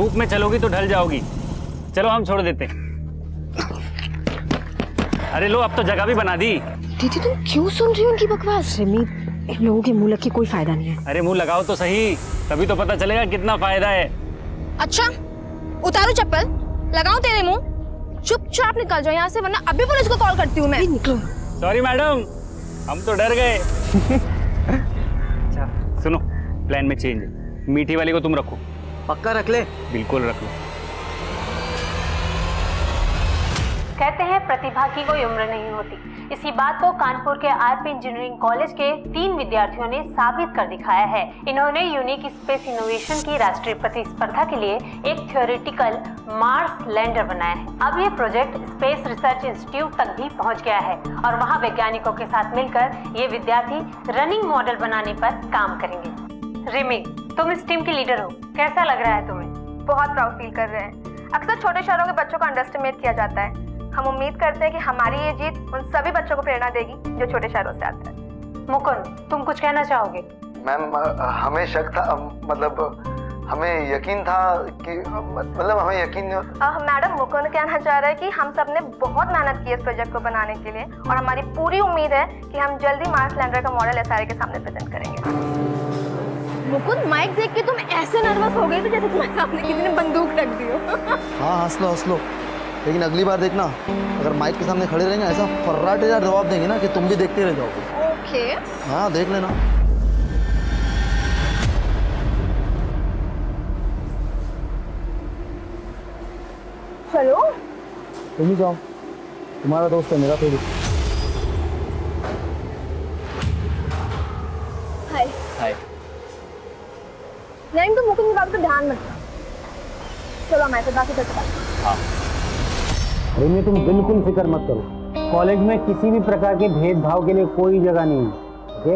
धूप में चलोगी तो ढल जाओगी। चलो हम छोड़ देते हैं। अरे लो, अब तो जगह भी बना दी। दीदी तुम क्यों सुन रही हो उनकी बकवास? रिमी, इन लोगों के मुंह लग के कोई फायदा नहीं है। अरे मुंह लगाओ तो सही, तभी तो पता चलेगा कितना फायदा है। अच्छा, उतारो चप्पल, लगाऊं तेरे मुंह? चुपचाप निकल जाओ यहाँ से, वरना अभी पुलिस को कॉल करती हूँ मैं। निकलो। सॉरी मैडम, हम तो डर गए। अच्छा सुनो, प्लान में चेंज है। मीठी वाली को तुम रखो। पक्का रख ले? बिल्कुल रख लो। कहते हैं प्रतिभा की कोई उम्र नहीं होती। इसी बात को कानपुर के आरपी इंजीनियरिंग कॉलेज के 3 विद्यार्थियों ने साबित कर दिखाया है। इन्होंने यूनिक स्पेस इनोवेशन की राष्ट्रीय प्रतिस्पर्धा के लिए एक थ्योरेटिकल मार्स लैंडर बनाया है। अब ये प्रोजेक्ट स्पेस रिसर्च इंस्टीट्यूट तक भी पहुंच गया है और वहां वैज्ञानिकों के साथ मिलकर ये विद्यार्थी रनिंग मॉडल बनाने पर काम करेंगे। रिमी, तुम इस टीम की लीडर हो, कैसा लग रहा है तुम्हें? बहुत प्राउड फील कर रहे हैं। अक्सर छोटे शहरों के बच्चों को अंडर एस्टिमेट किया जाता है। हम उम्मीद करते हैं कि हमारी ये जीत उन सभी बच्चों को प्रेरणा देगी जो छोटे शहरों से आते हैं। मुकुंद, तुम कुछ कहना चाहोगे? मैम, हमें शक था, मतलब हमें यकीन था कि मतलब हमें यकीन। मैडम, मुकुंद कहना चाह रहा है कि हम सब ने बहुत मेहनत की इस प्रोजेक्ट को बनाने के लिए और हमारी पूरी उम्मीद है कि हम जल्दी मार्स लैंडर का मॉडल एसआरए के सामने प्रेजेंट करेंगे। मुकुंद, माइक देख के तुम ऐसे नर्वस हो गए थे जैसे तुम्हारे सामने किसी ने बंदूक रख दी हो। हाँ हंस लो, लेकिन अगली बार देखना, अगर माइक के सामने खड़े रहेंगे ऐसा फर्राटेदार जवाब देंगे ना कि तुम भी देखते रह जाओगे। ओके। हाँ देख लेना। चलो तुम ही जाओ, तुम्हारा दोस्त है मेरा थोड़ी। हाय। हाय। नहीं तो मुकुंद की बात पे ध्यान मत दो। चलो हमारे साथ बाकी करते हैं। हाँ। रिमी, तुम बिल्कुल फिक्र मत करो। कॉलेज में किसी भी प्रकार के भेदभाव के लिए कोई जगह नहीं है। ओके,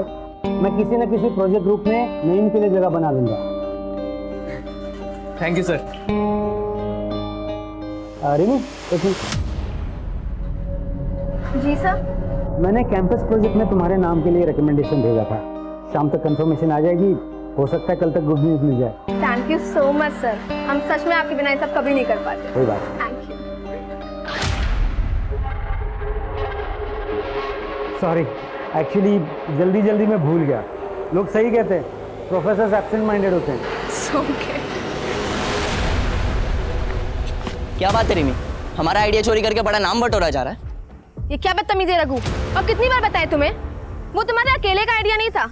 मैं किसी न किसी प्रोजेक्ट ग्रुप में नेम के लिए जगह बना लूंगा। Thank you sir. रिमी, एक मिनट। जी सर। मैंने कैंपस प्रोजेक्ट में तुम्हारे नाम के लिए रिकमेंडेशन भेजा था। शाम तक कंफर्मेशन आ जाएगी, हो सकता है कल तक गुड न्यूज मिल जाए। Thank you so much sir, हम सच में आपके बिना ये सब कभी नहीं कर पाते। कोई बात नहीं। Thank you. सॉरी, एक्चुअली जल्दी में भूल गया। लोग सही कहते हैं, प्रोफेसर एब्सेंट माइंडेड होते हैं। ओके। क्या बात है रिमी, हमारा आइडिया चोरी करके बड़ा नाम बटोरा जा रहा है। ये क्या बदतमीजी है रघु, और कितनी बार बताया तुम्हें? वो तुम्हारे अकेले का आइडिया नहीं था,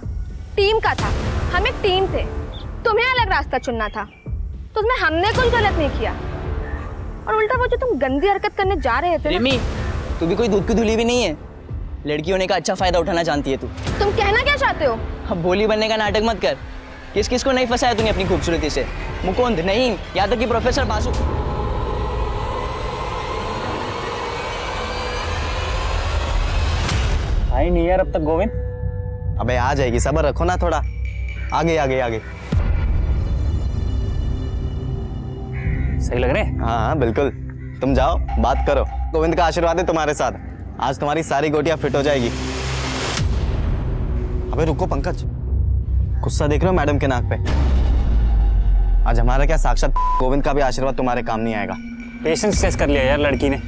टीम का था। हम एक टीम थे, तुम्हें अलग रास्ता चुनना था, तो उसमें हमने कुछ गलत नहीं किया। और उल्टा वो जो तुम गंदी हरकत करने जा रहे थे रिमी, तू भी कोई दूध की धुली भी नहीं है। लड़की होने का अच्छा फायदा उठाना जानती है तू। तुम कहना क्या चाहते हो? अब भोली बनने का नाटक मत कर। किस किस को नहीं फंसाया तूने अपनी खूबसूरती से? मुकुंद नहीं, यहाँ तक कि प्रोफेसर बासु। आई नहीं यार अब तक गोविंद। अबे आ जाएगी, सब्र रखो ना थोड़ा। आगे आगे आगे। सही लग रहे हैं? हाँ बिल्कुल, तुम जाओ बात करो। गोविंद का आशीर्वाद है तुम्हारे साथ, आज तुम्हारी सारी गोटियां फिट हो जाएगी। अबे रुको पंकज, गुस्सा देख रहे हो मैडम के नाक पे? आज हमारा क्या, साक्षात गोविंद का भी आशीर्वाद तुम्हारे काम नहीं आएगा। पेशेंस टेस्ट कर लिया यार लड़की ने।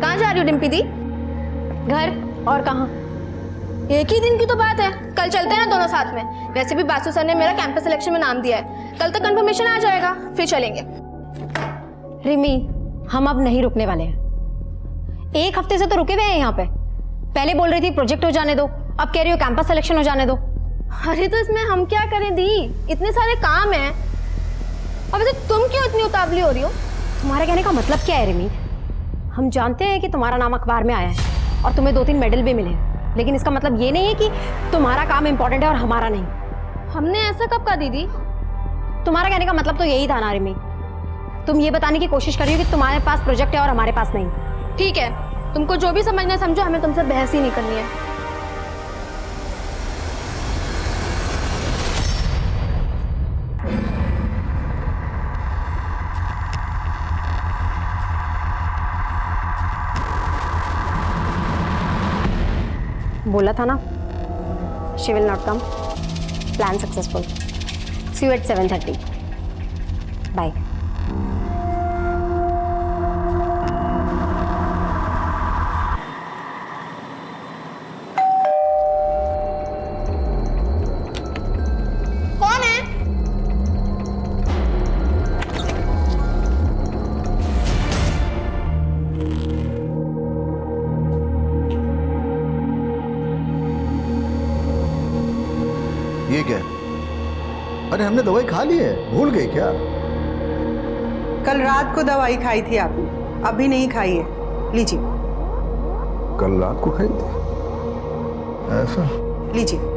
कहाँ जा रही हो डिम्पी दी? घर, और कहाँ? एक ही दिन की तो बात है, कल चलते हैं ना दोनों साथ में। वैसे भी बासु सर ने मेरा कैंपस सिलेक्शन में नाम दिया है, कल तक कंफर्मेशन आ जाएगा, फिर चलेंगे। रिमी, हम अब नहीं रुकने वाले हैं। एक हफ्ते से तो रुके हुए हैं यहाँ पे। पहले बोल रही थी प्रोजेक्ट हो जाने दो, अब कह रही हो कैंपस सिलेक्शन हो जाने दो। अरे तो इसमें हम क्या करें दी, इतने सारे काम हैं। अब वैसे तुम क्यों इतनी उतावली हो रही हो? तुम्हारे कहने का मतलब क्या है रिमी? हम जानते हैं कि तुम्हारा नाम अखबार में आया है और तुम्हें 2-3 मेडल भी मिले हैं, लेकिन इसका मतलब ये नहीं है कि तुम्हारा काम इंपॉर्टेंट है और हमारा नहीं। हमने ऐसा कब कहा दीदी? तुम्हारा कहने का मतलब तो यही था ना रिमी। तुम ये बताने की कोशिश कर रही हो कि तुम्हारे पास प्रोजेक्ट है और हमारे पास नहीं। ठीक है, तुमको जो भी समझना है समझो, हमें तुमसे बहस ही नहीं करनी है। बोला था ना, she will not come. Plan successful. See you at 7:30. Bye. कौन है? ये क्या है? अरे हमने दवाई खा ली है, भूल गए क्या? कल रात को दवाई खाई थी आपने, अभी नहीं खाई है. लीजिए. कल रात को खाई थी ऐसा? लीजिए.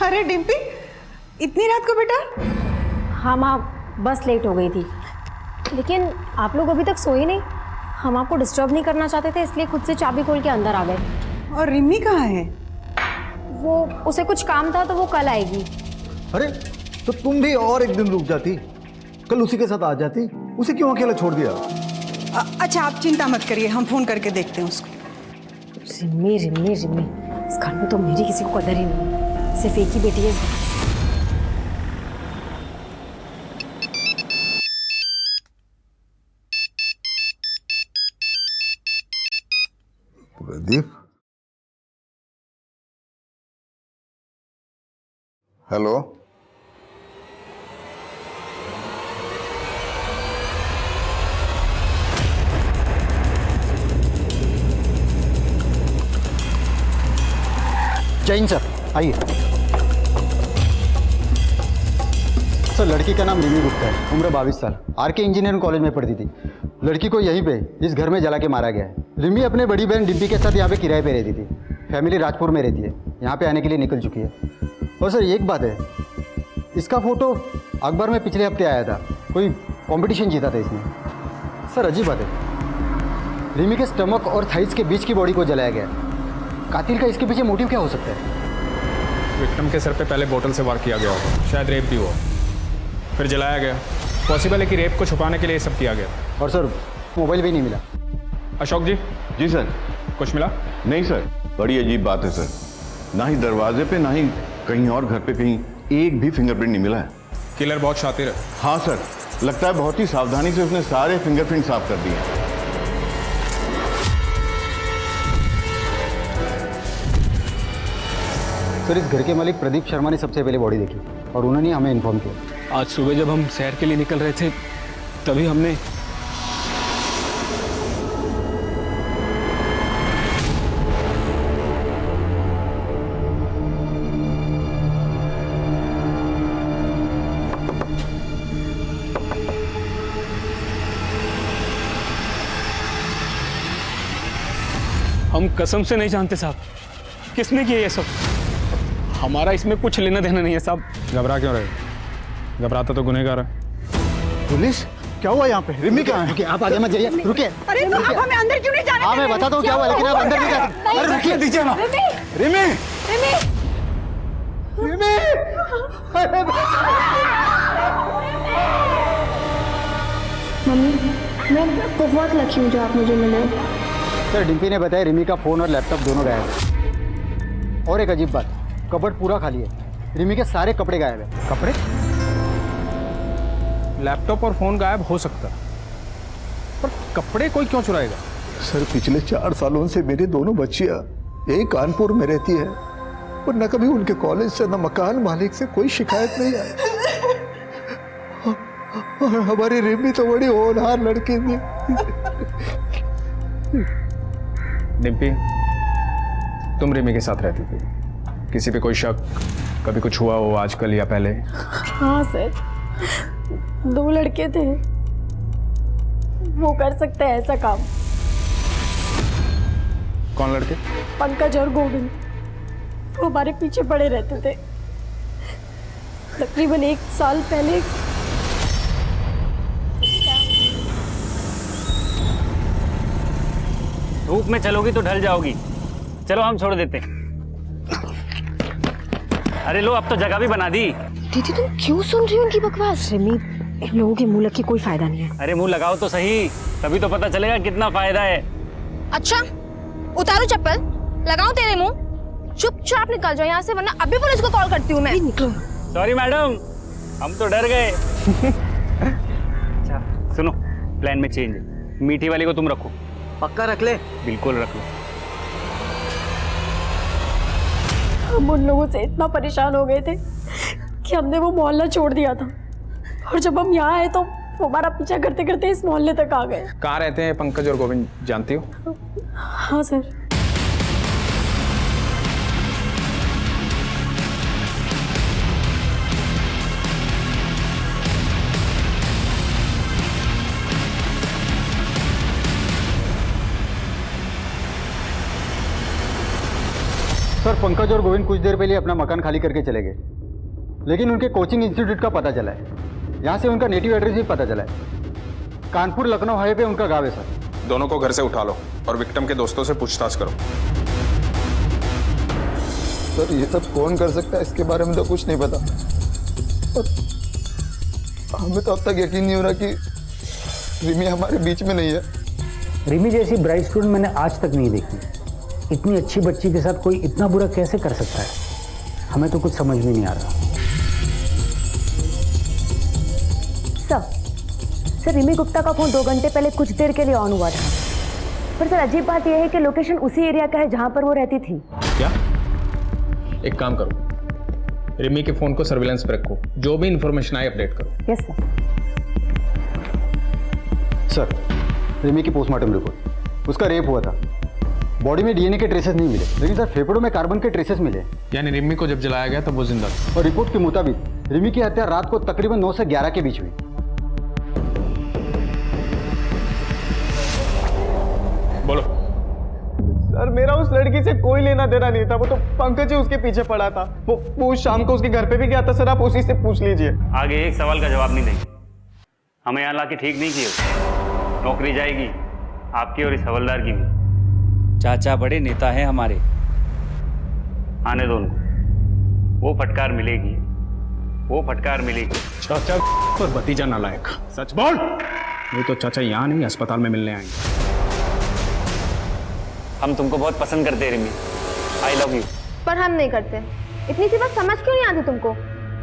अरे डिम्पी, इतनी रात को बेटा? हाँ माँ, बस लेट हो गई थी. लेकिन आप लोग अभी तक सोए नहीं. हम आपको डिस्टर्ब नहीं करना चाहते थे, इसलिए खुद से चाबी खोल के अंदर आ गए. और रिमी कहाँ है? वो उसे कुछ काम था तो वो कल आएगी. अरे तो तुम भी और एक दिन रुक जाती, कल उसी के साथ आ जाती. उसे क्यों अकेला छोड़ दिया? अच्छा आप चिंता मत करिए, हम फोन करके देखते हैं उसको. रिमी रिमी रिमी, इस घर में तो मेरी किसी को कदर ही नहीं है. सिर्फ एक ही बेटी है. प्रदीप, हेलो. जैन सर, आइए. सर, लड़की का नाम रिमी गुप्ता है, उम्र 22 साल. आरके इंजीनियरिंग कॉलेज में पढ़ती थी. लड़की को यहीं पे इस घर में जला के मारा गया है. रिमी अपने बड़ी बहन डिम्पी के साथ यहाँ पे किराए पे रहती थी. फैमिली राजपुर में रहती है, यहाँ पे आने के लिए निकल चुकी है. और सर एक बात है, इसका फोटो अखबार में पिछले हफ्ते आया था. कोई कंपटीशन जीता था इसने. सर अजीब बात है, रिमी के स्टमक और थाइस के बीच की बॉडी को जलाया गया. कातिल का इसके पीछे मोटिव क्या हो सकता है? विक्टिम के सर पे पहले बोतल से वार किया गया होगा, शायद रेप भी हुआ, फिर जलाया गया. पॉसिबल है कि रेप को छुपाने के लिए ये सब किया गया. और सर मोबाइल भी नहीं मिला. अशोक जी, जी सर. कुछ मिला? नहीं सर, बड़ी अजीब बात है सर. ना ही दरवाजे पे, ना ही कहीं और घर पे कहीं एक भी फिंगरप्रिंट नहीं मिला है. किलर बहुत शातिर है. हाँ सर, लगता है बहुत ही सावधानी से उसने सारे फिंगरप्रिंट साफ कर दिए हैं. सर इस घर के मालिक प्रदीप शर्मा ने सबसे पहले बॉडी देखी और उन्होंने हमें इन्फॉर्म किया. आज सुबह जब हम सैर के लिए निकल रहे थे तभी हमने हम कसम से नहीं जानते साहब, किसने किया ये सब. हमारा इसमें कुछ लेना देना नहीं है साहब. घबरा क्यों रहे? घबराता तो गुनहगार है. पुलिस, क्या हुआ यहाँ पे? रिमी कहाँ है? रुकिए, आप आगे मत जाइए. रुकिए. अरे आप हमें अंदर क्यों नहीं जाने? हाँ मैं बताता हूँ क्या हुआ, लेकिन आप अंदर नहीं जा सकते. अरे रुकिए, दीजिए ना. रिमी, रिमी, अरे मम्मी, मैं बहुत लकी हूँ जो आप मुझे मिले. सर डिम्पी ने बताया रिमी का फोन और लैपटॉप दोनों गायब है. और एक अजीब बात, कबर्ड पूरा खाली है. रिमी के सारे कपड़े गायब है. कपड़े? लैपटॉप और फोन गायब हो सकता, पर कपड़े कोई क्यों चुराएगा? सर पिछले 4 सालों से मेरी दोनों बच्चियां एक कानपुर में रहती है और न कभी उनके कॉलेज से न मकान मालिक से कोई शिकायत नहीं आई. और हमारी रिमी तो बड़ी होनहार लड़की थी. डिम्पी, तुम रिमी के साथ रहती थी, किसी पे कोई शक, कभी कुछ हुआ हो आजकल या पहले? हाँ सर, 2 लड़के थे, वो कर सकते हैं ऐसा काम. कौन लड़के? पंकज और गोविंद, वो हमारे पीछे पड़े रहते थे. तकरीबन 1 साल पहले धूप में चलोगी तो ढल जाओगी। चलो हम छोड़ देते हैं। अरे लो, अब तो जगह भी बना दी। दीदी तुम क्यों सुन रही हो उनकी बकवास? रिमी, इन लोगों के मुंह लग के कोई फायदा नहीं है। अरे मुंह लगाओ तो सही, तभी तो पता चलेगा कितना फायदा है। अच्छा, उतारो चप्पल, लगाओ तेरे मुंह। चुपचाप निकल जाओ यहाँ से, वरना अभी पुलिस को कॉल करती हूँ मैं। निकलो। सॉरी मैडम, हम तो डर गए। अच्छा सुनो, प्लान में चेंज है। मीठी वाली को तुम रखो। पक्का रख ले। बिल्कुल रख लो। हम उन लोगों से इतना परेशान हो गए थे कि हमने वो मोहल्ला छोड़ दिया था, और जब हम यहाँ आए तो वो हमारा पीछा करते करते इस मोहल्ले तक आ गए। कहाँ रहते हैं पंकज और गोविंद, जानती हो? हाँ सर। सर पंकज और गोविंद कुछ देर पहले अपना मकान खाली करके चले गए, लेकिन उनके कोचिंग इंस्टीट्यूट का पता चला है। यहाँ से उनका नेटिव एड्रेस भी पता चला है। कानपुर लखनऊ हाईवे पे उनका गाँव है सर। दोनों को घर से उठा लो और विक्टिम के दोस्तों से पूछताछ करो। सर ये सब कौन कर सकता है, इसके बारे में तो कुछ नहीं पता। और हमें तो अब तक यकीन नहीं हो रहा कि रिमी हमारे बीच में नहीं है। रिमी जैसी ब्राइट स्टूडेंट मैंने आज तक नहीं देखी। इतनी अच्छी बच्ची के साथ कोई इतना बुरा कैसे कर सकता है? हमें तो कुछ समझ में नहीं आ रहा। सर रिमी गुप्ता का फोन 2 घंटे पहले कुछ देर के लिए ऑन हुआ था, पर सर अजीब बात यह है कि लोकेशन उसी एरिया का है जहां पर वो रहती थी। क्या? एक काम करो, रिमी के फोन को सर्विलांस पे रखो, जो भी इंफॉर्मेशन आए अपडेट करो। यस सर रिमी की पोस्टमार्टम रिपोर्ट, उसका रेप हुआ था। बॉडी में डीएनए के ट्रेसेस नहीं मिले, लेकिन सर फेफड़ों में कार्बन के ट्रेसेस मिले। यानी रिमी को जब जलाया गया तब वो जिंदा था। और रिपोर्ट के मुताबिक रिमी की हत्या रात को तकरीबन 9 से 11 के बीच हुई। बोलो। सर मेरा उस लड़की से कोई लेना देना नहीं था, वो तो पंकज ही उसके पीछे पड़ा था। वो शाम को उसके घर पे भी गया था। सर आप उसी से पूछ लीजिए। आगे एक सवाल का जवाब नहीं देंगे। हमें यहाँ लाके ठीक नहीं किए। नौकरी जाएगी आपकी और इस हवलदार की भी। चाचा बड़े नेता हैं हमारे, आने दो उनको। वो फटकार मिलेगी, वो फटकार मिलेगी। चाचा और भतीजा नालायक, सच बोल। वो तो चाचा यहाँ नहीं अस्पताल में मिलने आएंगे। हम तुमको बहुत पसंद करते हैं रिमी, आई लव यू। पर हम नहीं करते। इतनी सी बात समझ क्यों नहीं आती तुमको?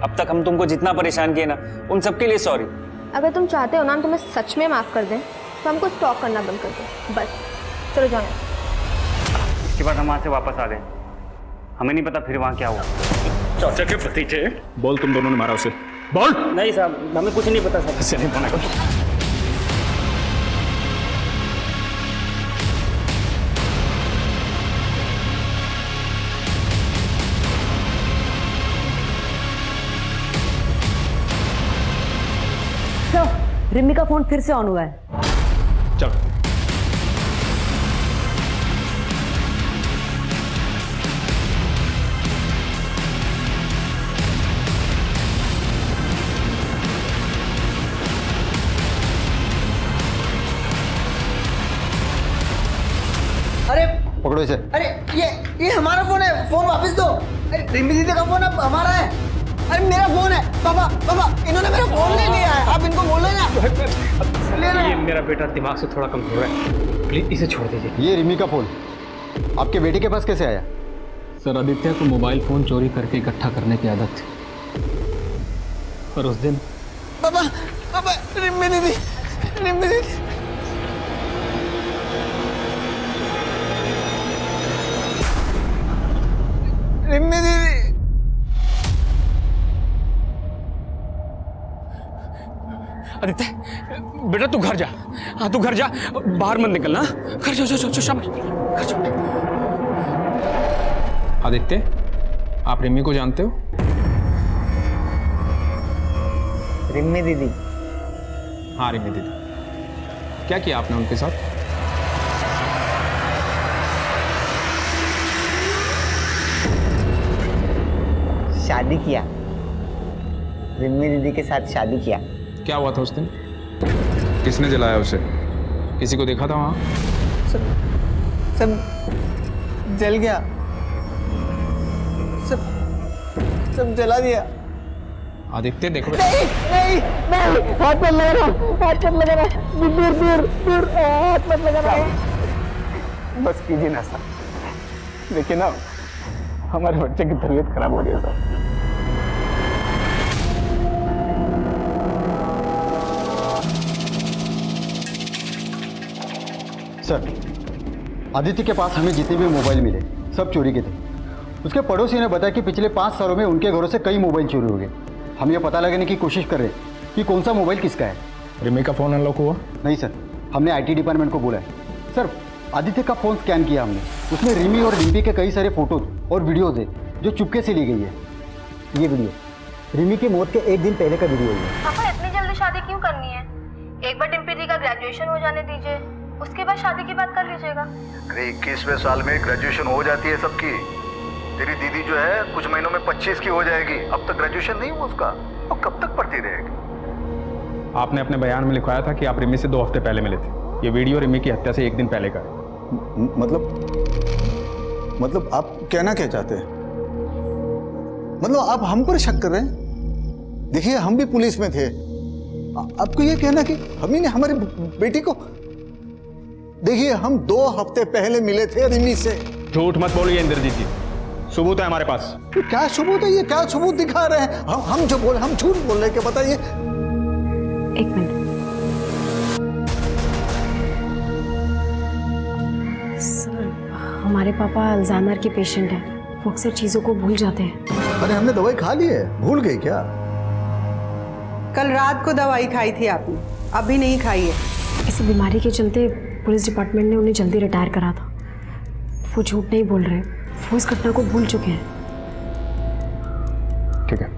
अब तक हम तुमको जितना परेशान किए ना, उन सबके लिए सॉरी। अगर तुम चाहते हो ना हम तुम्हें सच में माफ कर दें, तो हमको स्टॉक करना बंद कर दो बस। चलो जाओ। इसके बाद हम वहाँ से वापस आ गए। हमें नहीं पता फिर वहाँ क्या हुआ। चाचा के भतीजे। बोल, तुम दोनों ने मारा उसे, बोल। नहीं साहब, हमें कुछ नहीं पता साहब। ऐसे नहीं बोला करो। रिमी का फोन फिर से ऑन हुआ है। चल। अरे पकड़ो इसे। अरे ये हमारा फोन है, फोन वापस दो। अरे रिमी दीदी का फोन अब हमारा है। अरे मेरा फोन है। पापा इन्होंने मेरा फोन ले लिया है, आप इनको बोलो ना। ये मेरा बेटा दिमाग से थोड़ा कमजोर है, प्लीज इसे छोड़ दीजिए। ये रिमी का फोन आपके बेटे के पास कैसे आया? सर आदित्य को मोबाइल फोन चोरी करके इकट्ठा करने की आदत थी, पर उस दिन पापा रिमी दीदी। रिमी दीदी। आदित्य बेटा तू घर जा। हाँ तू घर जा, बाहर मत निकलना। घर जा, शाबाश, घर जा। आदित्य, आप रिमी को जानते हो? रिमी दीदी? हाँ रिमी दीदी। क्या किया आपने उनके साथ? शादी किया, रिमी दीदी के साथ शादी किया। क्या हुआ था उस दिन? किसने जलाया उसे? किसी को देखा था वहाँ? सब जल गया, सब जला दिया। आदित्य देखो नहीं नहीं नहीं, हाथ मत लगा रहा, हाथ मत लगा रहा, दूर दूर दूर, हाथ मत लगा रहा। बस कीजिए ना सर, देखिए ना हमारे बच्चे की तबीयत खराब हो रही है सर। सर, आदित्य के पास हमें जितने भी मोबाइल मिले सब चोरी के थे। उसके पड़ोसी ने बताया कि पिछले 5 सालों में उनके घरों से कई मोबाइल चोरी हो गए। हम ये पता लगाने की कोशिश कर रहे हैं कि कौन सा मोबाइल किसका है। रिमी का फ़ोन अनलॉक हुआ? नहीं सर, हमने IT डिपार्टमेंट को बोला है। सर, आदित्य का फ़ोन स्कैन किया हमने, उसमें रिमी और डिम्पी के कई सारे फोटोज और वीडियोज़ है जो चुपके से ली गई है। ये वीडियो रिमी की मौत के 1 दिन पहले का वीडियो है। पापा इतनी जल्दी शादी क्यों करनी है? एक बार डिम्पी दी का ग्रेजुएशन हो जाने दीजिए, उसके बाद शादी की बात कर लीजिएगा। अरे 21वें साल में ग्रेजुएशन हो जाती है सबकी। तेरी दीदी जो है कुछ महीनों में 25 की हो जाएगी, अब तक ग्रेजुएशन नहीं हुआ उसका, अब कब तक पढ़ती रहेगी? आपने अपने बयान में लिखवाया था कि आप रिमी से 2 हफ्ते पहले मिले थे। ये वीडियो रिमी की हत्या से 1 दिन पहले का है। मतलब आप कहना क्या चाहते हैं? मतलब आप हम पर शक कर रहे हैं? देखिए हम भी पुलिस में थे, आपको ये कहना कि हम ही ने हमारी बेटी को, देखिए हम 2 हफ्ते पहले मिले थे रिमी से। झूठ मत बोलिए इंद्रजीत जी, सबूत है हमारे पास। क्या सबूत है? ये क्या सबूत दिखा रहे हैं? हम जो बोल, हम झूठ बोल रहे हैं क्या? बताइए। 1 मिनट सर, हमारे पापा अल्जाइमर के पेशेंट हैं, वो अक्सर चीज़ों को भूल जाते हैं। अरे हमने दवाई खा ली है, भूल गई क्या? कल रात को दवाई खाई थी आपने, अभी नहीं खाई है। इसी बीमारी के चलते पुलिस डिपार्टमेंट ने उन्हें जल्दी रिटायर करा था। वो झूठ नहीं बोल रहे, वो इस घटना को भूल चुके हैं। ठीक है।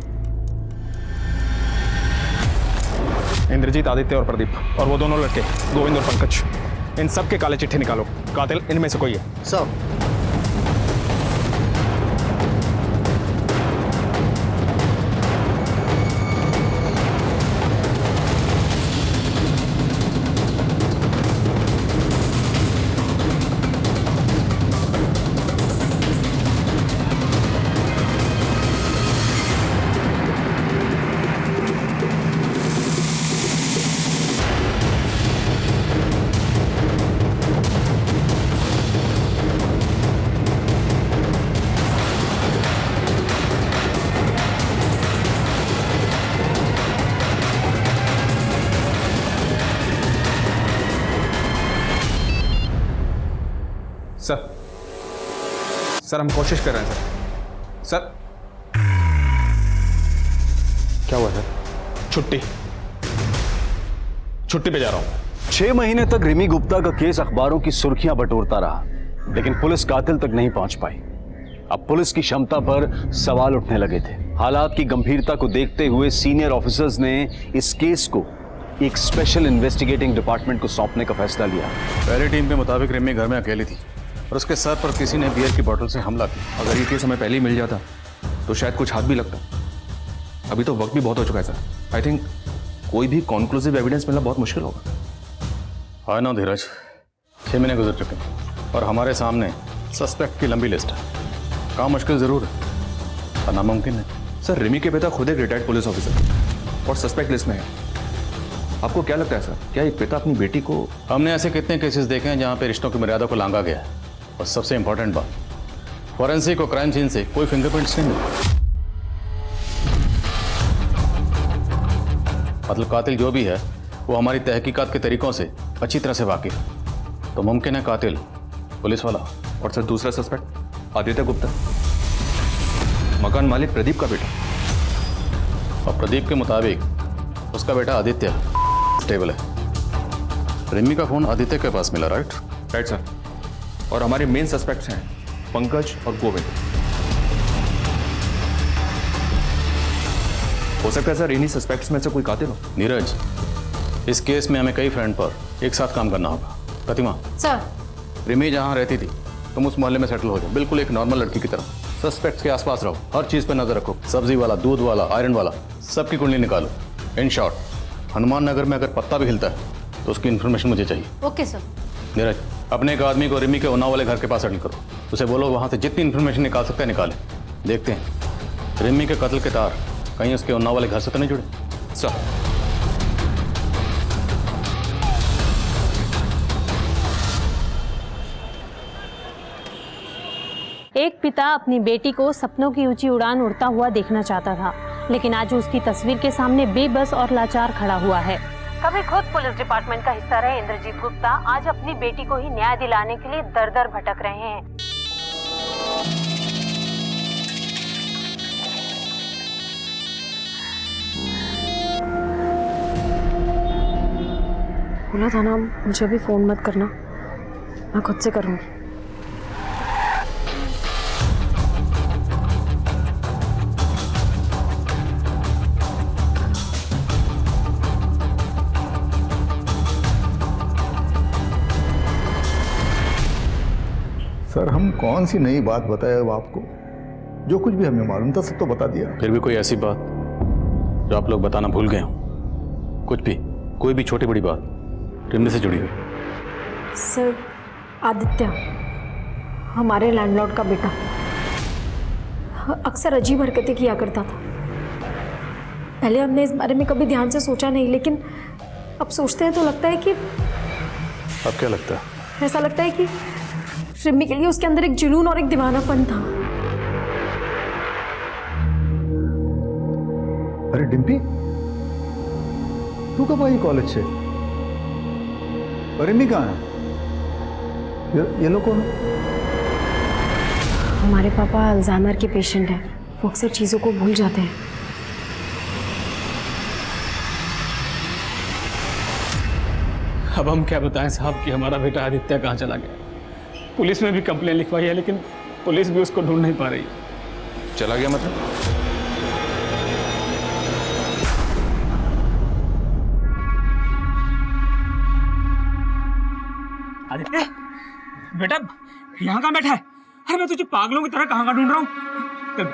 इंद्रजीत, आदित्य और प्रदीप और वो दोनों लड़के गोविंद और पंकज, इन सब के काले चिट्ठे निकालो। कातिल इनमें से कोई है। सब सर हम कोशिश कर रहे हैं सर। क्या हुआ सर? छुट्टी पे जा रहा हूं। 6 महीने तक रिमी गुप्ता का केस अखबारों की सुर्खियां बटोरता रहा, लेकिन पुलिस कातिल तक नहीं पहुंच पाई। अब पुलिस की क्षमता पर सवाल उठने लगे थे। हालात की गंभीरता को देखते हुए सीनियर ऑफिसर्स ने इस केस को एक स्पेशल इन्वेस्टिगेटिंग डिपार्टमेंट को सौंपने का फैसला लिया। पहली टीम के मुताबिक रिमी घर में अकेली थी और उसके सर पर किसी ने बियर की बोतल से हमला किया। अगर ये केस हमें पहले ही मिल जाता तो शायद कुछ हाथ भी लगता। अभी तो वक्त भी बहुत हो चुका है सर। आई थिंक कोई भी कॉन्क्लूसिव एविडेंस मिलना बहुत मुश्किल होगा। हाँ ना धीरज, 6 महीने गुजर चुके हैं और हमारे सामने सस्पेक्ट की लंबी लिस्ट है। काम मुश्किल जरूर है पर नामुमकिन है। सर, रिमी के पिता खुद एक रिटायर्ड पुलिस ऑफिसर और सस्पेक्ट लिस्ट में है। आपको क्या लगता है सर, क्या एक पिता अपनी बेटी को? हमने ऐसे कितने केसेस देखे हैं जहाँ पे रिश्तों की मर्यादा को लांघा गया है। और सबसे इंपॉर्टेंट बात, फॉरेंसिक और क्राइम सीन से कोई फिंगरप्रिंट्स नहीं मिले। मतलब कातिल जो भी है वो हमारी तहकीकात के तरीकों से अच्छी तरह से वाकिफ है। तो मुमकिन है कातिल पुलिस वाला। और सर दूसरा सस्पेक्ट आदित्य गुप्ता, मकान मालिक प्रदीप का बेटा। और प्रदीप के मुताबिक उसका बेटा आदित्य स्टेबल है। रिमी का फोन आदित्य के पास मिला, राइट? Right sir. और हमारे मेन सस्पेक्ट्स हैं पंकज और गोविंद। हो सकता है सर इन्हीं सस्पेक्ट्स में से कोई कातिल हो। नीरज, इस केस में हमें कई फ्रेंड पर एक साथ काम करना होगा। प्रतिमा सर, रिमी जहाँ रहती थी तुम उस मोहल्ले में सेटल हो जाओ, बिल्कुल एक नॉर्मल लड़की की तरह। सस्पेक्ट्स के आसपास रहो, हर चीज़ पर नजर रखो। सब्जी वाला, दूध वाला, आयरन वाला, सबकी कुंडली निकालो। इन शॉर्ट, हनुमान नगर में अगर पत्ता भी हिलता है तो उसकी इन्फॉर्मेशन मुझे चाहिए। Okay sir. नीरज, अपने एक आदमी को रिमी के उन्नाव वाले घर के पास सेटल करो। उसे बोलो वहाँ से जितनी इन्फॉर्मेशन निकाल सकता है निकाले। देखते हैं रिमी के कत्ल के तार कहीं उसके उन्नाव वाले घर से तो नहीं जुड़े। सर एक पिता अपनी बेटी को सपनों की ऊंची उड़ान उड़ता हुआ देखना चाहता था, लेकिन आज उसकी तस्वीर के सामने बेबस और लाचार खड़ा हुआ है। कभी खुद पुलिस डिपार्टमेंट का हिस्सा रहे इंद्रजीत गुप्ता आज अपनी बेटी को ही न्याय दिलाने के लिए दर दर भटक रहे हैं। बोला था ना मुझे भी फोन मत करना, मैं खुद से करूंगी। सर हम कौन सी नई बात बताए अब आपको? जो कुछ भी हमें मालूम था सब तो बता दिया। फिर भी कोई ऐसी बात जो आप लोग बताना भूल गए हो? कुछ भी, कोई भी छोटी बड़ी बात रिमी से जुड़ी हुई? सर आदित्य हमारे लैंडलॉर्ड का बेटा अक्सर अजीब हरकतें किया करता था। पहले हमने इस बारे में कभी ध्यान से सोचा नहीं, लेकिन अब सोचते हैं तो लगता है कि अब क्या लगता है? ऐसा लगता है कि रिमी के लिए उसके अंदर एक जुनून और एक दीवानापन था। अरे डिम्पी, तू कब आई कॉलेज से? रिमी कहाँ है? ये लोग कौन है? हमारे पापा अल्जाइमर के पेशेंट हैं, वो अक्सर चीज़ों को भूल जाते हैं। अब हम क्या बताएं साहब कि हमारा बेटा आदित्य कहाँ चला गया। पुलिस में भी कंप्लेन लिखवाई है, लेकिन पुलिस भी उसको ढूंढ नहीं पा रही। चला गया मतलब? आदित्य बेटा यहाँ कहाँ बैठा है? अरे मैं तुझे पागलों की तरह कहाँ ढूंढ रहा हूँ। चल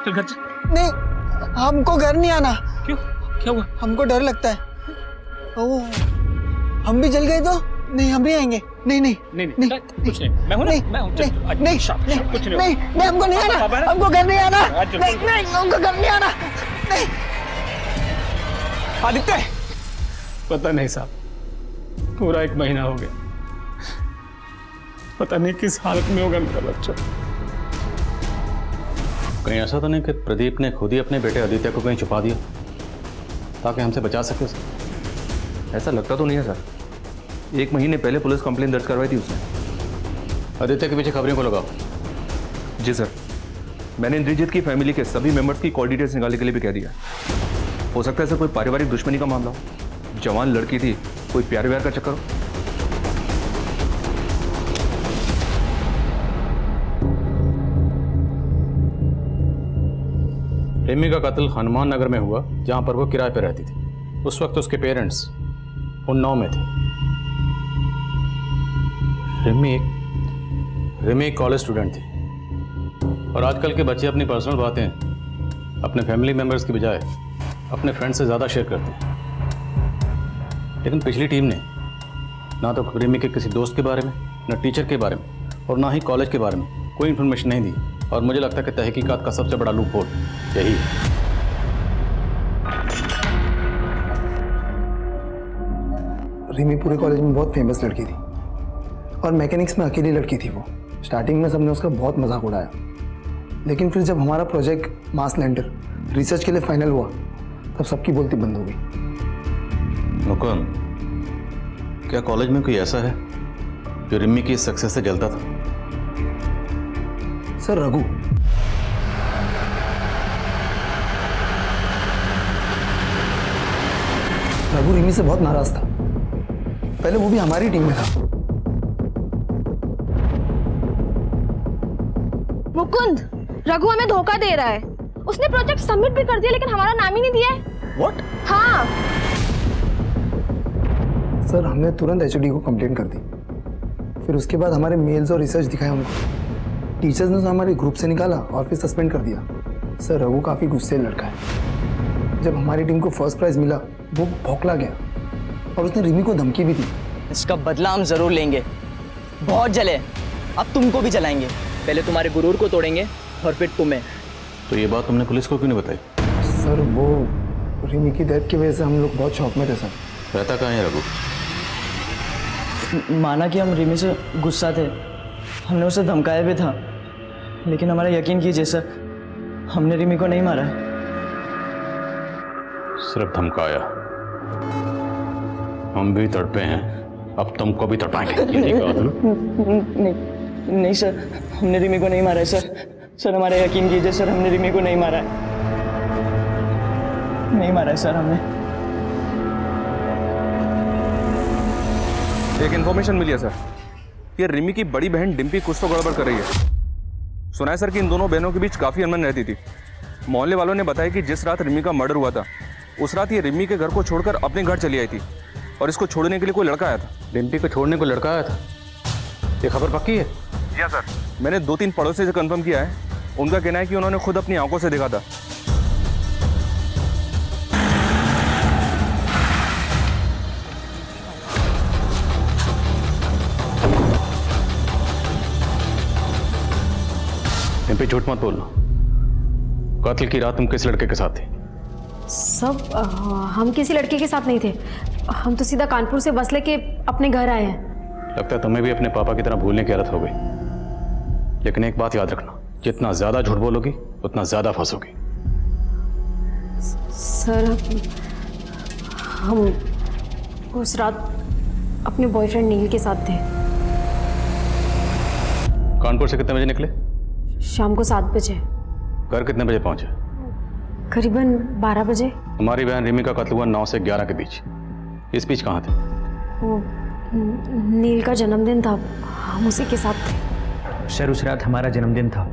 चल घर चल। नहीं, हमको घर नहीं आना। क्यों, क्या हुआ? हमको डर लगता है। ओह, हम भी जल गए तो? नहीं, हम नहीं आएंगे। नहीं नहीं नहीं नहीं, कुछ नहीं, मैं हूं ना, मैं हूं। नहीं नहीं कुछ नहीं, नहीं, हमको नहीं आना, हमको घर नहीं आना। नहीं नहीं, हमको घर नहीं आना। नहीं आदित्य, पता नहीं साहब, पूरा 1 महीना हो गया, पता नहीं किस हालत में होगा मेरा बच्चा। कहीं ऐसा तो नहीं कि प्रदीप ने खुद ही अपने बेटे आदित्य को कहीं छुपा दिया ताकि हमसे बचा सके उसे? ऐसा लगता तो नहीं है सर। 1 महीने पहले पुलिस कंप्लेन दर्ज करवाई थी उसने। आदित्य के पीछे खबरें को लगाओ। जी सर, मैंने इंद्रजीत की फैमिली के सभी मेंबर्स की कॉल डिटेल्स निकालने के लिए भी कह दिया। हो सकता है सर कोई पारिवारिक दुश्मनी का मामला हो, जवान लड़की थी, कोई प्यार व्यार का चक्कर हो। रिमी का कत्ल हनुमान नगर में हुआ, जहां पर वो किराए पर रहती थी। उस वक्त उसके पेरेंट्स उन्नाव में थे। रिमी एक कॉलेज स्टूडेंट थी, और आजकल के बच्चे अपनी पर्सनल बातें अपने फैमिली मेम्बर्स की बजाय अपने फ्रेंड्स से ज़्यादा शेयर करते हैं। लेकिन पिछली टीम ने ना तो रिमी के किसी दोस्त के बारे में, ना टीचर के बारे में, और ना ही कॉलेज के बारे में कोई इन्फॉर्मेशन नहीं दी। और मुझे लगता है कि तहकीकात का सबसे बड़ा लूप होल यही है। रिमी पूरे कॉलेज में बहुत फेमस लड़की थी, और मैकेनिक्स में अकेली लड़की थी वो। स्टार्टिंग में सबने उसका बहुत मजाक उड़ाया, लेकिन फिर जब हमारा प्रोजेक्ट मार्स लैंडर रिसर्च के लिए फाइनल हुआ, तब सबकी बोलती बंद हो गई। मुकुंद, क्या कॉलेज में कोई ऐसा है जो रिमी की सक्सेस से जलता था? सर रघु। रघु रिमी से बहुत नाराज था। पहले वो भी हमारी टीम में था। मुकुंद, रघु हमें धोखा दे रहा है। उसने प्रोजेक्ट सबमिट भी कर दिया, लेकिन हमारा नाम ही नहीं दिया है। What? हाँ सर, हमने तुरंत एचओडी को कंप्लेंट कर दी। फिर उसके बाद हमारे मेल्स और रिसर्च दिखाए उनको। टीचर्स ने तो हमारे ग्रुप से निकाला और फिर सस्पेंड कर दिया। सर, रघु काफ़ी गुस्से लड़का है। जब हमारी टीम को फर्स्ट प्राइज मिला, वो भौंकला गया और उसने रिमी को धमकी भी दी। इसका बदला हम जरूर लेंगे। बहुत जले, अब तुमको भी जलाएंगे। पहले तुम्हारे गुरूर को तोड़ेंगे और फिर तुम्हें। तो ये बात तुमने पुलिस को क्यों नहीं बताई? सर वो रिमी की डेथ की वजह से हम लोग बहुत शौक में थे सर। रहता कहाँ है रघु? माना कि हम रिमी से गुस्सा थे, हमने उसे धमकाया भी था, लेकिन हमारा यकीन कीजिए सर, हमने रिमी को नहीं मारा। सिर्फ धमकाया। हम भी तड़पे हैं, अब तुमको भी तड़पाएंगे। नहीं सर, हमने रिमी को नहीं मारा है सर। सर हमारा यकीन कीजिए सर, हमने रिमी को नहीं मारा है, नहीं मारा है सर हमने। एक इन्फॉर्मेशन मिली है सर, ये रिमी की बड़ी बहन डिम्पी कुछ तो गड़बड़ कर रही है। सुना है सर कि इन दोनों बहनों के बीच काफी अनबन रहती थी। मोहल्ले वालों ने बताया कि जिस रात रिमी का मर्डर हुआ था, उस रात ये रिमी के घर को छोड़कर अपने घर चली आई थी और इसको छोड़ने के लिए कोई लड़का आया था। डिम्पी को छोड़ने को लड़का आया था? ये खबर पक्की है? जी सर, मैंने 2-3 पड़ोसी से कंफर्म किया है। उनका कहना है कि उन्होंने खुद अपनी आंखों से देखा था। डिम्पी झूठ मत बोलना, कातिल की रात तुम किस लड़के के साथ थे? सब हम किसी लड़के के साथ नहीं थे, हम तो सीधा कानपुर से बस लेके अपने घर आए हैं। लगता है तुम्हें भी अपने पापा की तरह भूलने की आदत हो गई। लेकिन एक बात याद रखना, जितना ज्यादा झूठ बोलोगी उतना ज्यादा फंसोगी। सर हम उस रात अपने बॉयफ्रेंड नील के साथ थे। कानपुर से कितने बजे निकले? शाम को 7 बजे। घर कितने बजे पहुंचे? करीबन 12 बजे। हमारी बहन रिमी का कत्ल हुआ 9 से 11 के बीच। इस बीच कहाँ थे? वो नील का जन्मदिन था, हम उसी के साथ थे। सर उस रात हमारा जन्मदिन था,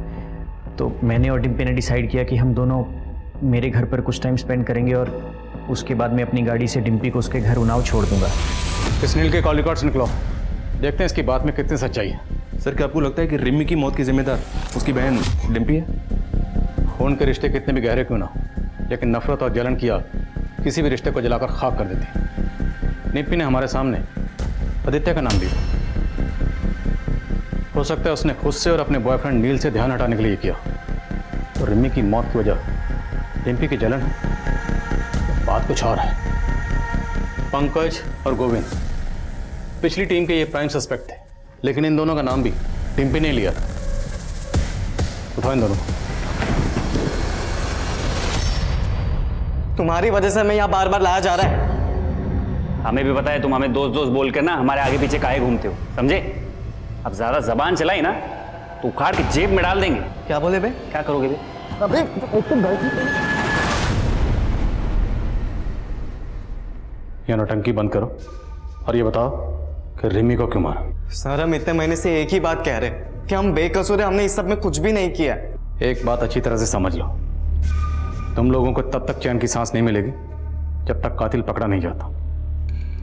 तो मैंने और डिम्पी ने डिसाइड किया कि हम दोनों मेरे घर पर कुछ टाइम स्पेंड करेंगे और उसके बाद मैं अपनी गाड़ी से डिम्पी को उसके घर उन्नाव छोड़ दूंगा। इस नील के कॉल रिकॉर्ड्स निकलो, देखते हैं इसकी बात में कितनी सच्चाई है। सर क्या आपको लगता है कि रिमी की मौत की जिम्मेदार उसकी बहन डिम्पी है? खून के रिश्ते कितने भी गहरे क्यों ना हो, लेकिन नफरत और जलन की आग किसी भी रिश्ते को जलाकर खाक कर देती। डिम्पी ने हमारे सामने आदित्य का नाम लिया। हो सकता है उसने खुद से और अपने बॉयफ्रेंड नील से ध्यान हटाने के लिए किया। तो रिमी की मौत की वजह डिम्पी की जलन है, बात कुछ और है। पंकज और गोविंद पिछली टीम के ये प्राइम सस्पेक्ट थे, लेकिन इन दोनों का नाम भी डिम्पी ने लिया था। उठाओ इन दोनों। तुम्हारी वजह से मैं यहाँ बार बार लाया जा रहा है। हमें भी पता है तुम हमें दोस्त दोस्त बोल कर ना हमारे आगे पीछे काहे घूमते हो, समझे? अब ज्यादा जबान चलाई ना तो उखाड़ के जेब में डाल देंगे। क्या बोले बे? क्या करोगे बे? अबे तुम गलती। ये नौटंकी बंद करो और ये बताओ कि रिमी को क्यों मारा? सर हम इतने महीने से एक ही बात कह रहे कि हम बेकसूर हैं, हमने इस सब में कुछ भी नहीं किया। एक बात अच्छी तरह से समझ लो, तुम लोगों को तब तक चैन की सांस नहीं मिलेगी जब तक कातिल पकड़ा नहीं जाता।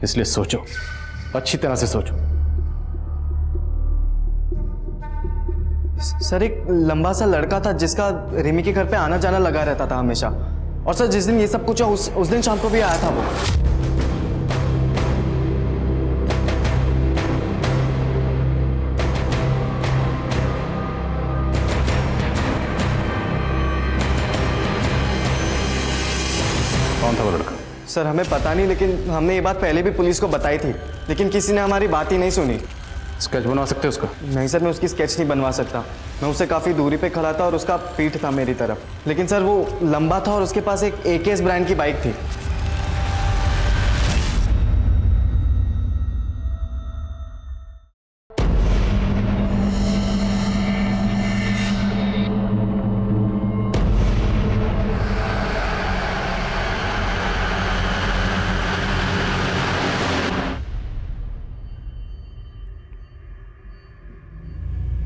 इसलिए सोचो, अच्छी तरह से सोचो। सर एक लंबा सा लड़का था जिसका रिमी के घर पे आना जाना लगा रहता था हमेशा, और सर जिस दिन ये सब कुछ उस दिन शाम को भी आया था वो। कौन था वो लड़का? सर हमें पता नहीं, लेकिन हमने ये बात पहले भी पुलिस को बताई थी, लेकिन किसी ने हमारी बात ही नहीं सुनी। स्केच बनवा सकते हो उसका? नहीं सर, मैं उसकी स्केच नहीं बनवा सकता। मैं उससे काफ़ी दूरी पे खड़ा था और उसका पीठ था मेरी तरफ, लेकिन सर वो लंबा था और उसके पास एक AKS ब्रांड की बाइक थी।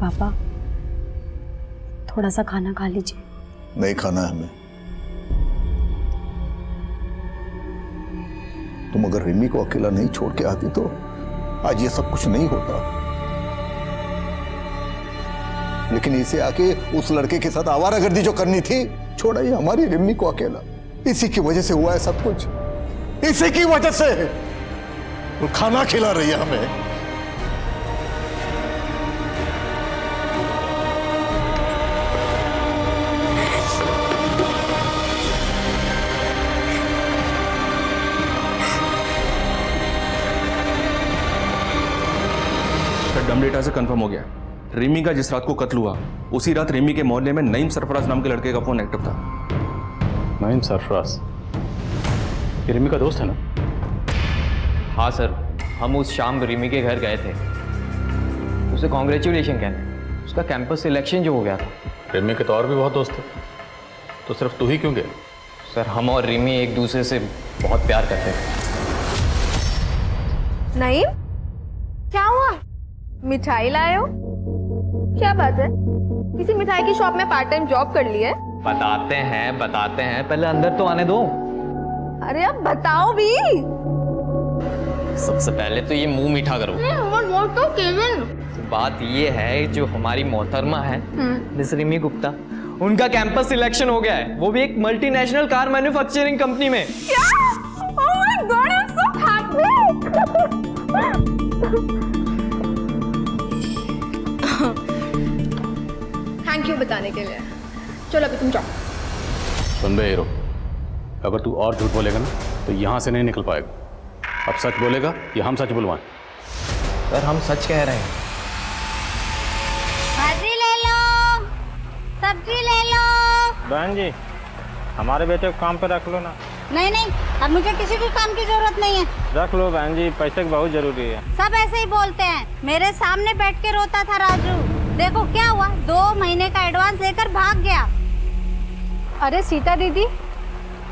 पापा थोड़ा सा खाना खा लीजिए। नहीं खाना है हमें। तुम अगर रिमी को अकेला नहीं छोड़ के आती तो आज ये सब कुछ नहीं होता। लेकिन इसे आके उस लड़के के साथ आवारागर्दी जो करनी थी, छोड़ा ये हमारी रिमी को अकेला। इसी की वजह से हुआ है सब कुछ, इसी की वजह से। वो खाना खिला रही है हमें। तमाम डेटा से कंफर्म हो गया है। रिमी का जिस रात को कत्ल हुआ उसी रात रिमी के मोहल्ले में नईम सरफराज नाम के लड़के का फोन एक्टिव था। नईम सरफराज, ये रिमी का दोस्त है ना? हाँ सर, हम उस शाम रिमी के घर गए थे, उसे कॉन्ग्रेचुलेशन कहने, उसका कैंपस सिलेक्शन जो हो गया था। रिमी के तो और भी बहुत दोस्त थे, तो सिर्फ तू ही क्यों गया? सर हम और रिमी एक दूसरे से बहुत प्यार करते थे। नईम, क्या हुआ? मिठाई लाए हो? क्या बात है? किसी मिठाई की शॉप में पार्ट टाइम जॉब कर ली है? बताते हैं, पहले अंदर तो आने दो। अरे अब बताओ भी। सबसे पहले तो ये मुंह मीठा करो। तो केविन, बात ये है, जो हमारी मोहतरमा है मिस रिमी गुप्ता, उनका कैंपस सिलेक्शन हो गया है, वो भी एक मल्टीनेशनल कार मैन्युफैक्चरिंग कंपनी में। क्या? Oh my God, I'm so happy. Thank you बताने के लिए। चलो अभी तुम जाओ। सुन बे हीरो, अगर तू और झूठ बोलेगा ना तो यहाँ से नहीं निकल पाएगा। अब सच बोलेगा या हम सच बुलवाएं? सर हम सच कह रहे हैं। भाजी ले लो, सब्जी ले लो। बहन जी, हमारे बेटे को काम पे रख लो ना। नहीं नहीं, अब मुझे किसी भी काम की जरूरत नहीं है। रख लो बहन जी, पैसे की बहुत जरूरी है। सब ऐसे ही बोलते हैं। मेरे सामने बैठ के रोता था राजू, देखो क्या हुआ, 2 महीने का एडवांस लेकर भाग गया। अरे सीता दीदी,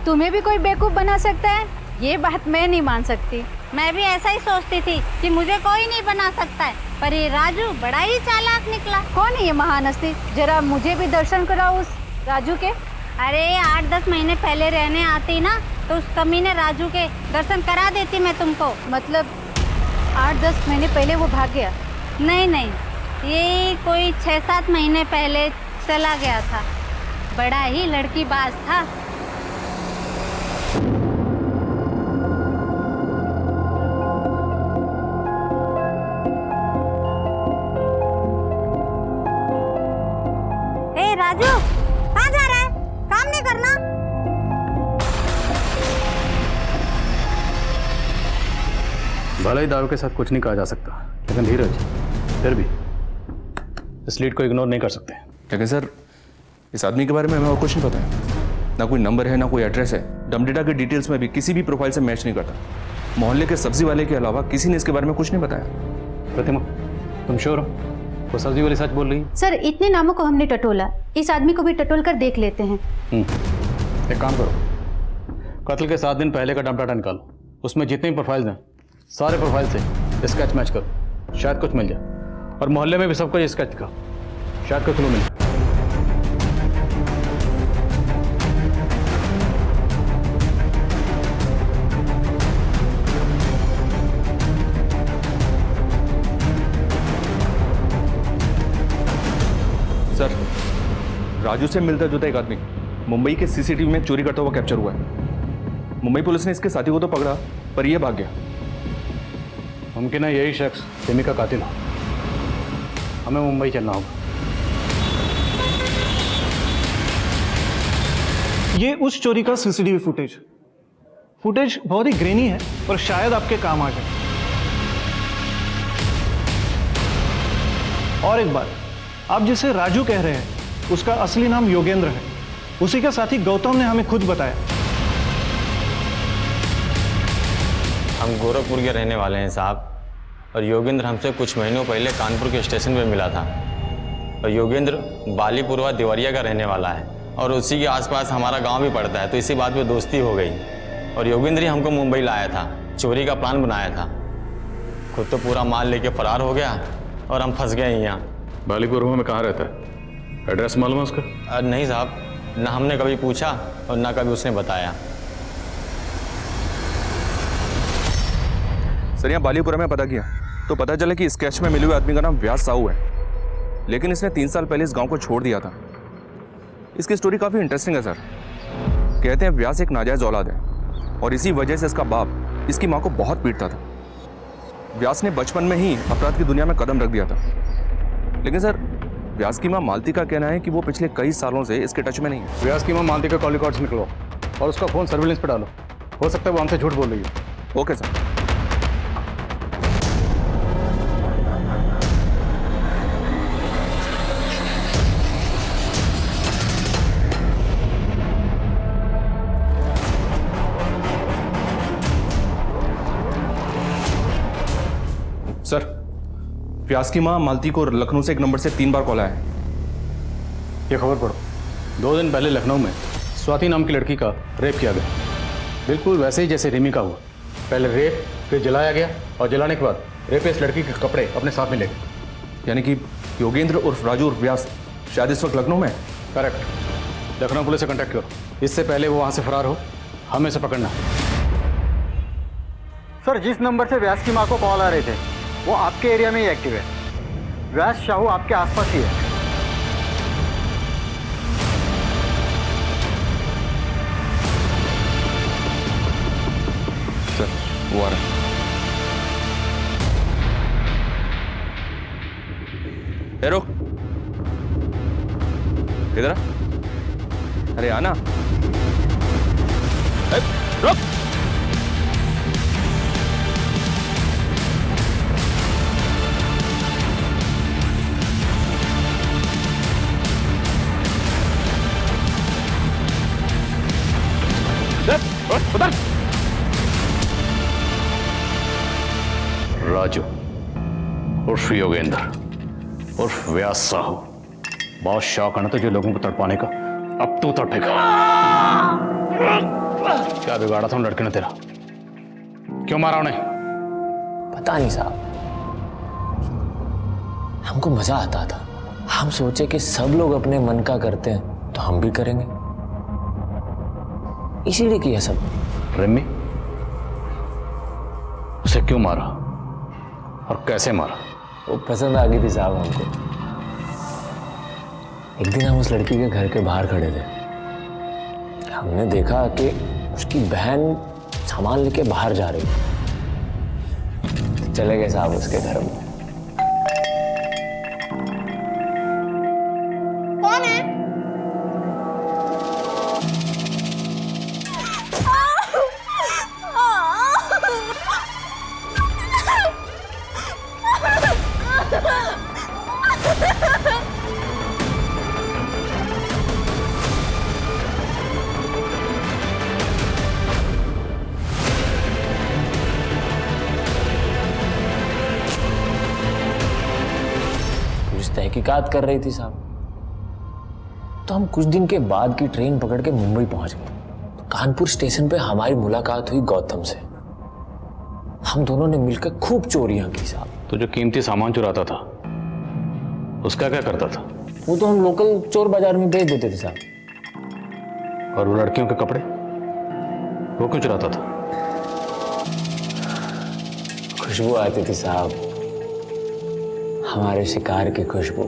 तुम्हें भी कोई बेवकूफ़ बना सकता है? ये बात मैं नहीं मान सकती। मैं भी ऐसा ही सोचती थी कि मुझे कोई नहीं बना सकता है, पर ये राजू बड़ा ही चालाक निकला। कौन है ये महान हस्ती? जरा मुझे भी दर्शन कराओ उस राजू के। अरे 8-10 महीने पहले रहने आती ना, तो उस कमीने राजू के दर्शन करा देती मैं तुमको। मतलब 8-10 महीने पहले वो भाग गया? नहीं नहीं, ये कोई 6-7 महीने पहले चला गया था। बड़ा ही लड़कीबाज था। ए राजू, कहाँ जा रहा है? काम नहीं करना? भले ही दारू के साथ कुछ नहीं कहा जा सकता, लेकिन धीरज, फिर भी इस लीड को इग्नोर नहीं कर सकते। लेकिन सर, इस आदमी के बारे में हमें और कुछ नहीं पता है। ना कोई नंबर है, ना कोई एड्रेस है। डमडेटा के डिटेल्स में भी किसी भी प्रोफाइल से मैच नहीं करता। मोहल्ले के सब्जी वाले के अलावा किसी ने इसके बारे में कुछ नहीं बताया। प्रतिमा, तुम श्योर हो वो सब्जी वाली सच बोल रही है? सर इतने नामों को हमने टटोला, इस आदमी को भी टटोल कर देख लेते हैं। एक काम करो, कत्ल के 7 दिन पहले का डमडाटा निकालो, उसमें जितने भी प्रोफाइल्स हैं सारे प्रोफाइल से स्केच मैच करो, शायद कुछ मिल जाए। और मोहल्ले में भी सबको ये स्केच दिखाओ, शायद कोई क्लू मिले। सर, राजू से मिलता जुलता एक आदमी मुंबई के सीसीटीवी में चोरी करता हुआ कैप्चर हुआ है। मुंबई पुलिस ने इसके साथी को तो पकड़ा, पर यह भाग गया। मुमकिन है यही शख्स रिमी का कातिल हो। हमें मुंबई चलना होगा। ये उस चोरी का सीसीटीवी फुटेज बहुत ही ग्रेनी है, पर शायद आपके काम आ जाए। और एक बात, आप जिसे राजू कह रहे हैं उसका असली नाम योगेंद्र है। उसी का साथी गौतम ने हमें खुद बताया। हम गोरखपुर के रहने वाले हैं साहब, और योगेंद्र हमसे कुछ महीनों पहले कानपुर के स्टेशन पे मिला था। और योगेंद्र बालीपुरवा देवरिया का रहने वाला है, और उसी के आसपास हमारा गांव भी पड़ता है, तो इसी बात पे दोस्ती हो गई। और योगेंद्र ही हमको मुंबई लाया था, चोरी का प्लान बनाया था। खुद तो पूरा माल लेके फरार हो गया और हम फंस गए यहाँ। बालीपुरवा में कहाँ रहता है? एड्रेस मालूम है उसका? नहीं साहब, ना हमने कभी पूछा और ना कभी उसने बताया। सर, यहाँ बालीपुरा में पता किया तो पता चला कि स्केच में मिले हुए आदमी का नाम व्यास साहू है, लेकिन इसने 3 साल पहले इस गांव को छोड़ दिया था। इसकी स्टोरी काफ़ी इंटरेस्टिंग है सर। कहते हैं व्यास एक नाजायज़ औलाद है, और इसी वजह से इसका बाप इसकी माँ को बहुत पीटता था। व्यास ने बचपन में ही अपराध की दुनिया में कदम रख दिया था। लेकिन सर, व्यास की माँ मालती का कहना है कि वो पिछले कई सालों से इसके टच में नहीं है। व्यास की माँ मालती का कॉल रिकॉर्ड से निकलो और उसका फ़ोन सर्विलेंस पे डालो। हो सकता है वो हमसे झूठ बोल रही है। Okay sir. व्यास की माँ मालती को लखनऊ से एक नंबर से 3 बार कॉल आया है। ये खबर पढ़ो। 2 दिन पहले लखनऊ में स्वाति नाम की लड़की का रेप किया गया, बिल्कुल वैसे ही जैसे रिमी का हुआ। पहले रेप, फिर जलाया गया और जलाने के बाद रेपिस्ट लड़की के कपड़े अपने साथ में ले गए। यानी कि योगेंद्र उर्फ राजू उर्फ व्यास शायद इस वक्त लखनऊ में है। करेक्ट। लखनऊ पुलिस से कांटेक्ट करो, इससे पहले वो वहाँ से फरार हो, हमें से पकड़ना। सर, जिस नंबर से व्यास की माँ को कॉल आ रहे थे वो आपके एरिया में ही एक्टिव है। व्यास शाहू आपके आसपास ही है। सर वो आ रहा है। रुक, किधर? अरे आना। रुक। उधर। राजू उर्फ योगेंद्र उर्फ व्यास साहू, बहुत शौक है ना तुझे लोगों को तड़पाने का। अब तू तड़पेगा। क्या बिगाड़ा था उन लड़के ने तेरा? क्यों मारा उन्हें? पता नहीं साहब, हमको मजा आता था। हम सोचे कि सब लोग अपने मन का करते हैं तो हम भी करेंगे, इसीलिए किया सब। रिमी, उसे क्यों मारा और कैसे मारा? वो पसंद आ गई थी साहब हमको। एक दिन हम उस लड़की के घर के बाहर खड़े थे, हमने देखा कि उसकी बहन सामान लेके बाहर जा रही थी। तो चले गए साहब उसके घर में। कौन है? तहकीकात कर रही थी साहब। तो हम कुछ दिन के बाद की ट्रेन पकड़ के मुंबई पहुंच गए। तो कानपुर स्टेशन पे हमारी मुलाकात हुई गौतम से। हम दोनों ने मिलकर खूब चोरियां की साहब। तो जो कीमती सामान चुराता था उसका क्या करता था? वो तो हम लोकल चोर बाजार में बेच देते थे साहब। और वो लड़कियों के कपड़े वो क्यों चुराता था? खुशबू आती थी साहब, हमारे शिकार की खुशबू।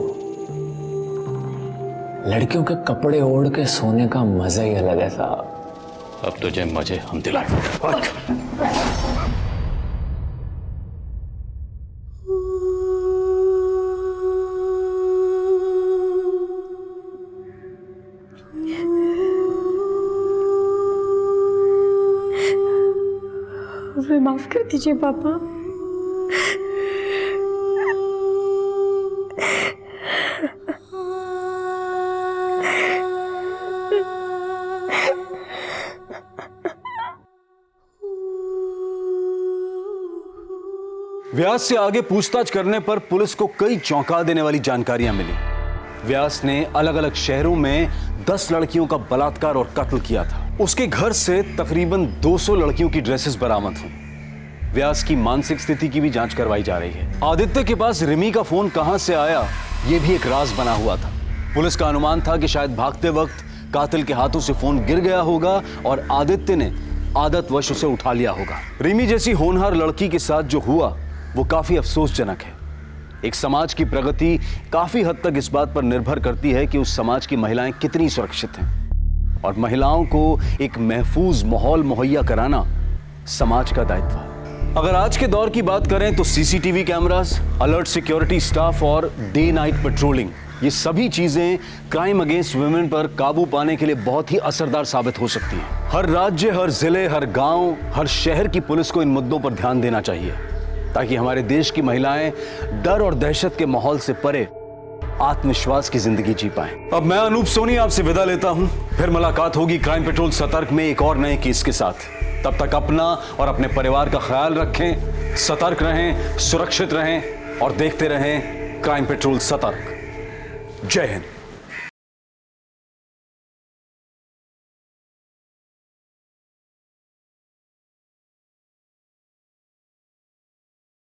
लड़कियों के कपड़े ओढ़ के सोने का मजा ही अलग है साहब। अब तुझे मजे हम दिलाएं। मुझे माफ कर दीजिए पापा। व्यास से आगे पूछताछ करने पर पुलिस को कई चौंका देने वाली जानकारियां मिली। व्यास ने अलग अलग शहरों में 10 लड़कियों का बलात्कार और कत्ल किया था। उसके घर से तकरीबन 200 लड़कियों की ड्रेसेस बरामद हुई। व्यास की मानसिक स्थिति की भी जांच करवाई जा रही है। आदित्य के पास रिमी का फोन कहां से आया, यह भी एक राज बना हुआ था। पुलिस का अनुमान था कि शायद भागते वक्त कातिल के हाथों से फोन गिर गया होगा और आदित्य ने आदतवश उसे उठा लिया होगा। रिमी जैसी होनहार लड़की के साथ जो हुआ वो काफी अफसोसजनक है। एक समाज की प्रगति काफी हद तक इस बात पर निर्भर करती है कि उस समाज की महिलाएं कितनी सुरक्षित हैं, और महिलाओं को एक महफूज माहौल मुहैया कराना समाज का दायित्व है। अगर आज के दौर की बात करें तो CCTV cameras, alert security staff और डे नाइट पेट्रोलिंग, ये सभी चीजें क्राइम अगेंस्ट वुमेन पर काबू पाने के लिए बहुत ही असरदार साबित हो सकती हैं। हर राज्य, हर जिले, हर गांव, हर शहर की पुलिस को इन मुद्दों पर ध्यान देना चाहिए ताकि हमारे देश की महिलाएं डर और दहशत के माहौल से परे आत्मविश्वास की जिंदगी जी पाएं। अब मैं अनूप सोनी आपसे विदा लेता हूं। फिर मुलाकात होगी क्राइम पेट्रोल सतर्क में एक और नए केस के साथ। तब तक अपना और अपने परिवार का ख्याल रखें, सतर्क रहें, सुरक्षित रहें और देखते रहें क्राइम पेट्रोल सतर्क। जय हिंद।